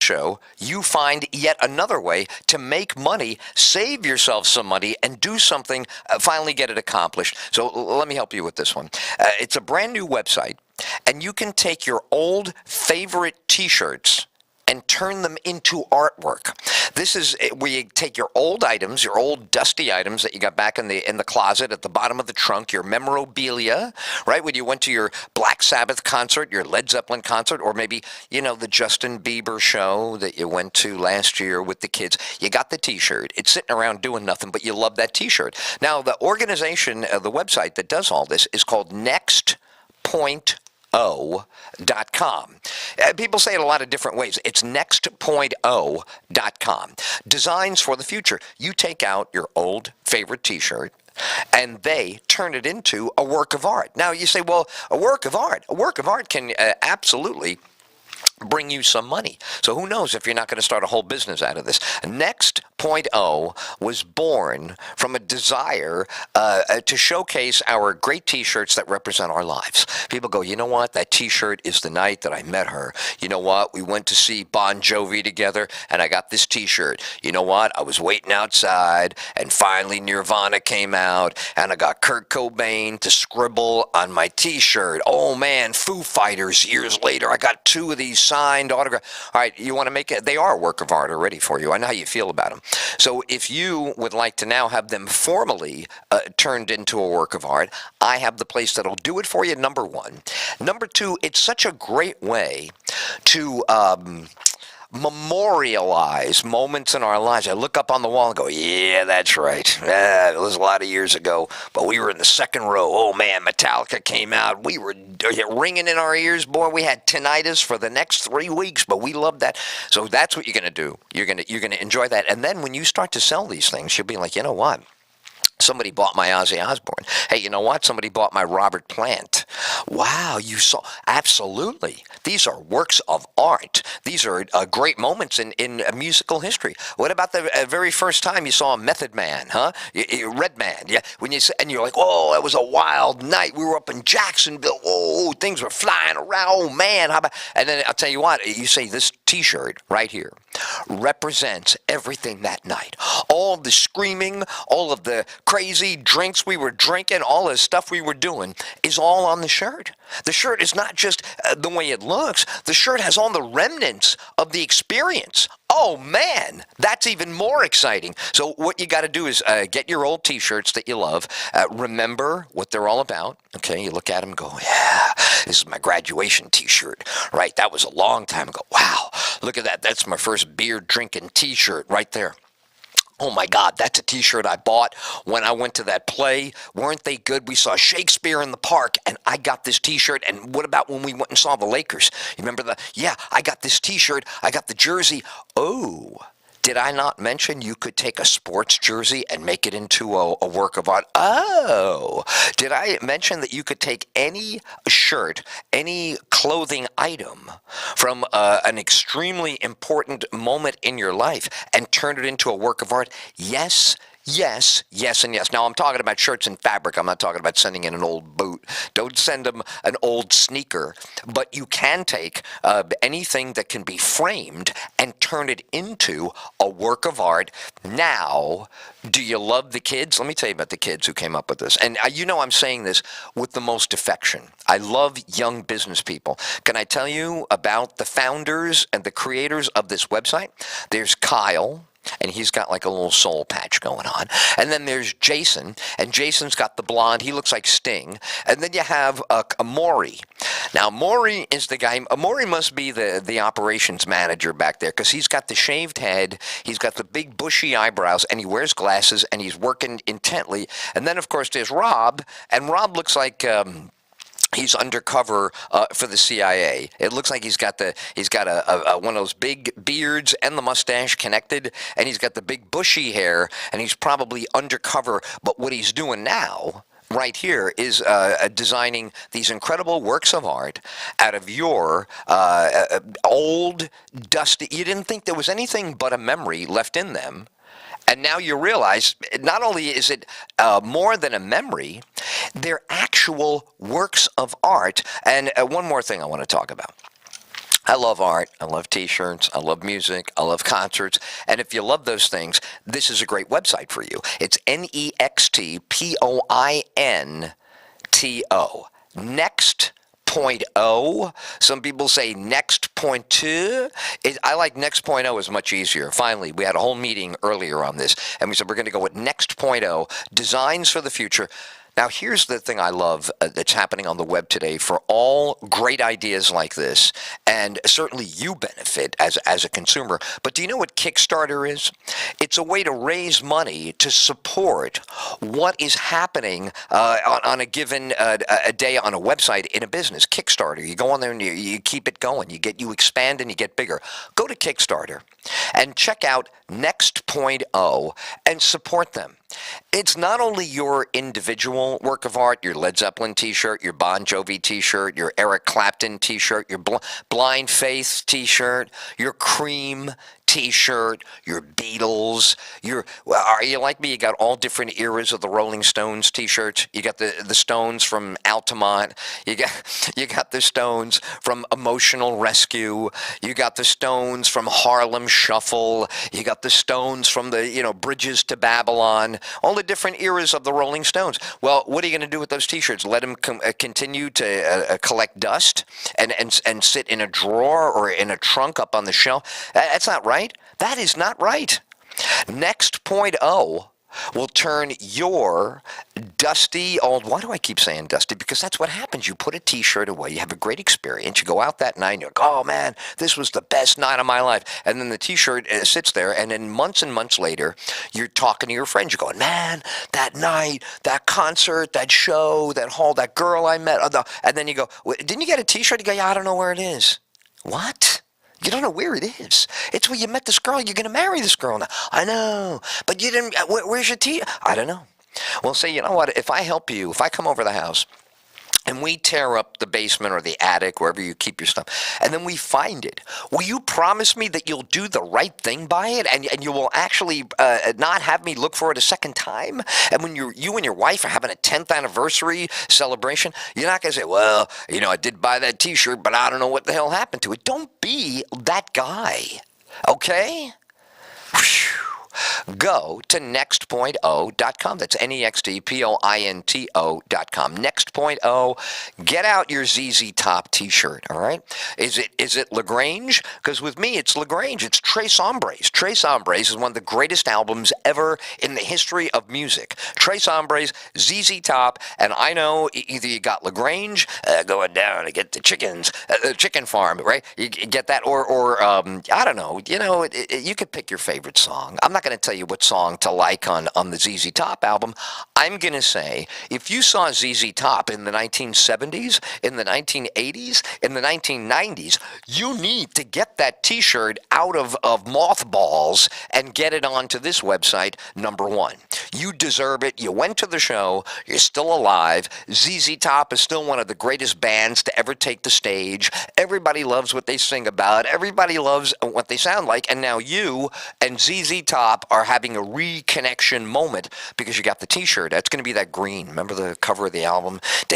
show, you find yet another way to make money, save yourself some money, and do something, finally get it accomplished. So let me help you with this one. It's a brand new website, and you can take your old favorite T-shirts and turn them into artwork. This is where you take your old items, your old dusty items that you got back in the closet at the bottom of the trunk, your memorabilia, right? When you went to your Black Sabbath concert, your Led Zeppelin concert, or maybe, the Justin Bieber show that you went to last year with the kids. You got the T-shirt. It's sitting around doing nothing, but you love that T-shirt. Now, the organization, the website that does all this is called NextPointO.com. People say it a lot of different ways. It's nextpointo.com. Designs for the future. You take out your old favorite T-shirt, and they turn it into a work of art. Now, you say, well, a work of art can absolutely bring you some money. So who knows if you're not going to start a whole business out of this. Next.0 was born from a desire to showcase our great T-shirts that represent our lives. People go, you know what? That T-shirt is the night that I met her. You know what? We went to see Bon Jovi together, and I got this T-shirt. You know what? I was waiting outside, and finally Nirvana came out, and I got Kurt Cobain to scribble on my T-shirt. Oh, man, Foo Fighters years later. I got 2 of these signed autograph. All right, you want to make it? They are a work of art already for you. I know how you feel about them. So if you would like to now have them formally turned into a work of art, I have the place that'll do it for you, number one. Number two, it's such a great way to memorialize moments in our lives. I look up on the wall and go, yeah, that's right. It was a lot of years ago, but we were in the second row. Oh, man, Metallica came out. We were ringing in our ears. Boy, we had tinnitus for the next 3 weeks, but we loved that. So that's what you're going to do. You're going to enjoy that. And then when you start to sell these things, you'll be like, you know what? Somebody bought my Ozzy Osbourne. Hey, you know what? Somebody bought my Robert Plant. Wow, you saw. Absolutely. These are works of art. These are great moments in musical history. What about the very first time you saw a Method Man, huh? Red Man. Yeah. And you're like, oh, that was a wild night. We were up in Jacksonville. Oh, things were flying around. Oh, man. How about? And then I'll tell you what. You say this T-shirt right here represents everything that night. All of the screaming, all of the crazy drinks we were drinking, all the stuff we were doing is all on the shirt. The shirt is not just the way it looks. The shirt has all the remnants of the experience. Oh, man, that's even more exciting. So what you got to do is get your old T-shirts that you love. Remember what they're all about. Okay, you look at them and go, yeah, this is my graduation T-shirt. Right, that was a long time ago. Wow, look at that. That's my first beer drinking T-shirt right there. Oh, my God, that's a T-shirt I bought when I went to that play. Weren't they good? We saw Shakespeare in the park, and I got this T-shirt. And what about when we went and saw the Lakers? You remember the, yeah, I got this T-shirt. I got the jersey. Oh, did I not mention you could take a sports jersey and make it into a work of art? Oh, did I mention that you could take any shirt, any clothing item from an extremely important moment in your life and turn it into a work of art? Yes, yes, yes, and yes. Now, I'm talking about shirts and fabric. I'm not talking about sending in an old boot. Don't send them an old sneaker. But you can take anything that can be framed and turn it into a work of art. Now, do you love the kids? Let me tell you about the kids who came up with this. And I'm saying this with the most affection. I love young business people. Can I tell you about the founders and the creators of this website? There's Kyle. And he's got like a little soul patch going on. And then there's Jason, and Jason's got the blonde. He looks like Sting. And then you have Maury. Now, Maury is the guy. Maury must be the operations manager back there because he's got the shaved head, he's got the big bushy eyebrows, and he wears glasses, and he's working intently. And then, of course, there's Rob, and Rob looks like he's undercover for the CIA. It looks like he's got one of those big beards and the mustache connected, and he's got the big bushy hair, and he's probably undercover. But what he's doing now, right here, is designing these incredible works of art out of your old, dusty. You didn't think there was anything but a memory left in them. And now you realize not only is it more than a memory, they're actual works of art. And one more thing I want to talk about. I love art. I love T-shirts. I love music. I love concerts. And if you love those things, this is a great website for you. It's NEXTPOINTO. Next point O. Some people say next point two. I like next point O is much easier. Finally, we had a whole meeting earlier on this, and we said we're going to go with next point O, designs for the future. Now, here's the thing I love that's happening on the web today for all great ideas like this, and certainly you benefit as a consumer. But do you know what Kickstarter is? It's a way to raise money to support what is happening on a given a day on a website in a business. Kickstarter. You go on there and you keep it going. You expand and you get bigger. Go to Kickstarter and check out Next Point O and support them. It's not only your individual work of art, your Led Zeppelin t-shirt, your Bon Jovi t-shirt, your Eric Clapton t-shirt, your Blind Faith t-shirt, your Cream t-shirt, your Beatles, are you like me? You got all different eras of the Rolling Stones t-shirts. You got the Stones from Altamont. You got the Stones from Emotional Rescue. You got the Stones from Harlem Shuffle. You got the Stones from the Bridges to Babylon. All the different eras of the Rolling Stones. Well, what are you going to do with those t-shirts? Let them continue to collect dust and sit in a drawer or in a trunk up on the shelf? That's not right. That is not right. Next point O will turn your dusty old, why do I keep saying dusty? Because that's what happens. You put a t-shirt away, you have a great experience, you go out that night and you're like, oh man, this was the best night of my life. And then the t-shirt sits there, and then months and months later, you're talking to your friends, you're going, man, that night, that concert, that show, that hall, that girl I met, and then you go, didn't you get a t-shirt? You go, yeah, I don't know where it is. What? You don't know where it is. It's where you met this girl. You're going to marry this girl now. I know. But you didn't. Where's your tea? I don't know. Well, say, you know what? If I help you, if I come over the house and we tear up the basement or the attic, wherever you keep your stuff, and then we find it, will you promise me that you'll do the right thing by it, and you will actually not have me look for it a second time? And when you and your wife are having a 10th anniversary celebration, you're not going to say, well, I did buy that t-shirt, but I don't know what the hell happened to it. Don't be that guy, okay? Whew. Go to nextpointo.com. That's NEXTPOINTO.com. Nextpointo. Get out your ZZ Top t-shirt, all right? Is it LaGrange? Because with me, it's LaGrange. It's Tres Hombres. Tres Hombres is one of the greatest albums ever in the history of music. Tres Hombres, ZZ Top, and I know either you got LaGrange going down to get the chickens, the chicken farm, right? You get that, or I don't know. You could pick your favorite song. I'm not going to tell you what song to like on the ZZ Top album. I'm going to say, if you saw ZZ Top in the 1970s, in the 1980s, in the 1990s, you need to get that t-shirt out of mothballs and get it onto this website, number one. You deserve it. You went to the show. You're still alive. ZZ Top is still one of the greatest bands to ever take the stage. Everybody loves what they sing about. Everybody loves what they sound like. And now you and ZZ Top are having a reconnection moment because you got the t-shirt. That's going to be that green. Remember the cover of the album? So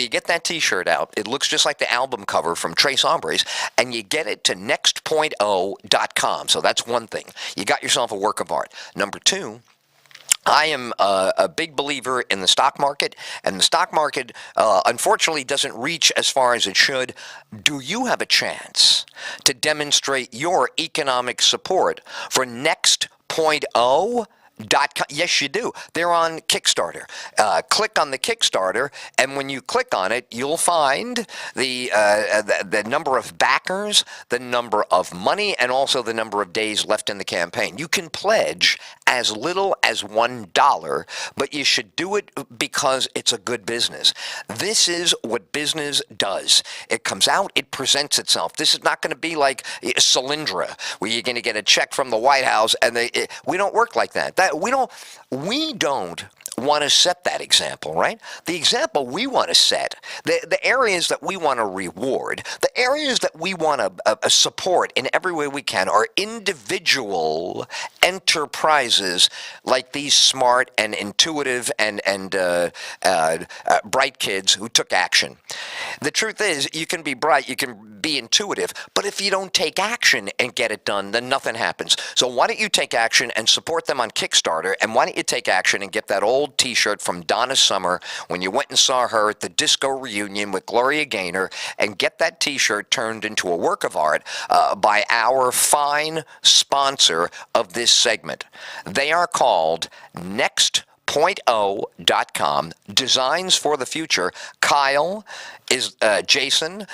you get that t-shirt out. It looks just like the album cover from Tres Hombres, and you get it to nextpointo.com. So that's one thing. You got yourself a work of art. Number two, I am a big believer in the stock market, and the stock market, unfortunately, doesn't reach as far as it should. Do you have a chance to demonstrate your economic support for Next.0? Yes, you do. They're on Kickstarter. Click on the Kickstarter, and when you click on it, you'll find the number of backers, the number of money, and also the number of days left in the campaign. You can pledge as little as $1, but you should do it because it's a good business. This is what business does. It comes out, it presents itself. This is not going to be like Solyndra, where you're going to get a check from the White House, and we don't work like that. We don't want to set that example, right? The example we want to set, the areas that we want to reward, the areas that we want to support in every way we can are individual enterprises like these smart and intuitive and bright kids who took action. The truth is, you can be bright, you can be intuitive, but if you don't take action and get it done, then nothing happens. So why don't you take action and support them on Kickstarter, and why don't you take action and get that old T-shirt from Donna Summer when you went and saw her at the disco reunion with Gloria Gaynor, and get that T-shirt turned into a work of art by our fine sponsor of this segment. They are called Next.0.com, Designs for the Future. Kyle, Jason,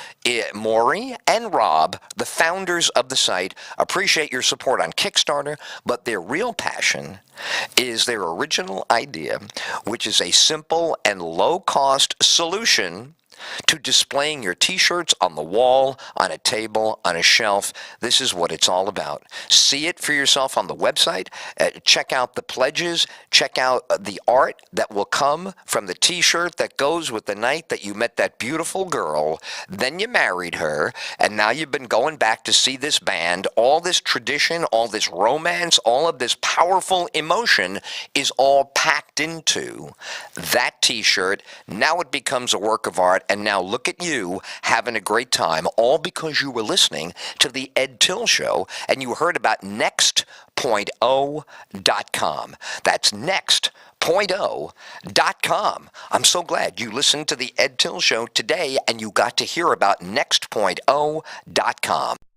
Maury, and Rob, the founders of the site, appreciate your support on Kickstarter, but their real passion is their original idea, which is a simple and low-cost solution to displaying your T-shirts on the wall, on a table, on a shelf. This is what it's all about. See it for yourself on the website. Check out the pledges. Check out the art that will come from the T-shirt that goes with the night that you met that beautiful girl. Then you married her, and now you've been going back to see this band. All this tradition, all this romance, all of this powerful emotion is all packed into that T-shirt. Now it becomes a work of art. And now look at you having a great time, all because you were listening to the Ed Till Show and you heard about Next.0.com. That's Next.0.com. I'm so glad you listened to the Ed Till Show today and you got to hear about Next.0.com.